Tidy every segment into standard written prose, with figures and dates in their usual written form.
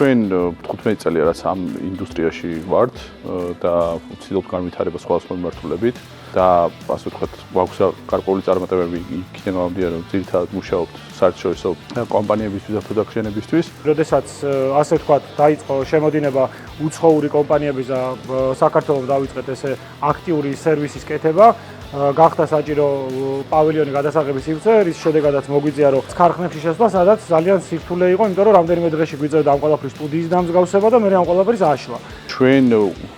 ჩვენ 15 წელია რაც ამ ინდუსტრიაში ვართ და ვცდილობთ განვითარება სხვადასხვა მიმართულებით და ასე ვთქვათ, გვაქვს გარკვეული წარმატებები იქიდან გამომდინარე, რომ ძირითადად მუშაობთ საერთაშორისო კომპანიებისთვის და პროდუქციონებისთვის. როდესაც ასე ვთქვათ, დაიწყო შემოდინება უცხოური კომპანიების და საქართველოს დავიწყეთ ესე აქტიური სერვისის კეთება. გახდა საჭირო პავილიონი გადასაღების სივრცე, რის შედეგადაც მოგვიწია რომ ქარხნებში შესვლა, სადაც ძალიან სირთულე იყო, იმიტომ რომ რამდენიმე დღეში გვიწევდა ამ ყველაფრის სტუდიის დამსგავსება და მე ამ ყველაფრის აშლა. ჩვენ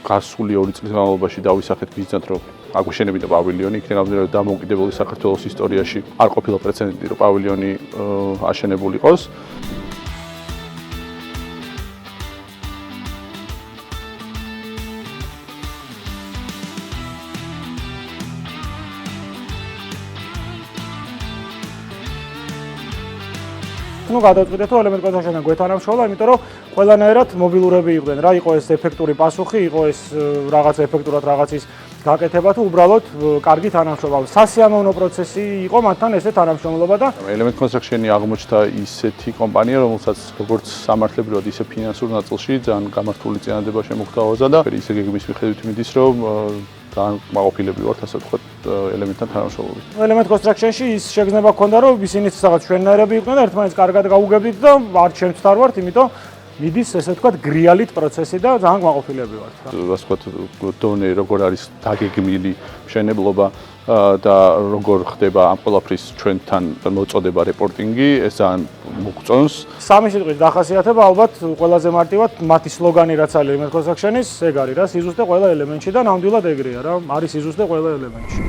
გასული 2 წლის განმავლობაში დავისახეთ მიზნად, რომ აგვიშენებინა პავილიონი, იქიდან გამომდინარე, რომ დამოუკიდებელი საქართველოს ისტორიაში არ ყოფილა პრეცედენტი, რომ პავილიონი აშენებული იყოს. გადავწყვიტეთ, რომ ელემენტ კონსტრუქციიდან გვეთანამშრომლა, იმიტომ რომ ყველანაირად მობილურები იყვნენ. რა იყო ეს ეფექტური პასუხი, იყო ეს რაღაც ეფექტურად რაღაცის გაკეთება თუ უბრალოდ კარგი თანამშრომლობა. სასიამოვნო პროცესი იყო მათთან ესე თანამშრომლობა და ელემენტ კონსტრუქციონი აღმოჩნდა ისეთი კომპანია, რომელსაც როგორც სამართლებრივად, ისე ფინანსურ ნაწილში ძალიან გამართული წინადადება შემოგთავაზა და ისე გეგმის მიხედვით მიდის, რომ ძალიან მაყოფილები ვართ, ასე ვთქვათ, ელემენტთან თანამშრომლობით. ელემენტ კონსტრუქციაში ის შეგრძნება ჰქონდა, რომ ისინიც რაღაც ჩვენნაირები იყვნენ და ერთმანეთს კარგად გაუგებდით და არ ჩემთვის არ ვართ, იმიტომ მიდის ესე ვთქვათ გრიალით პროცესი და ძალიან მაყოფილები ვართ. ასე ვთქვათ, დონე როგორ არის დაგეგმილი მშენებლობა და როგორ ხდება ამ ყველაფრის ჩვენთან მოწოდება რეპორტინგი, ეს ძალიან მოგწონს. სამი სიტყვით დახასიათება ალბათ ყველაზე მარტივად მათი სლოგანი რაც არის ელემენტ კონსტრუქციონის, ეგ არის რა, სიზუსტე ყველა ელემენტში და ნამდვილად ეგრეა რა, არის სიზუსტე ყველა ელემენტში.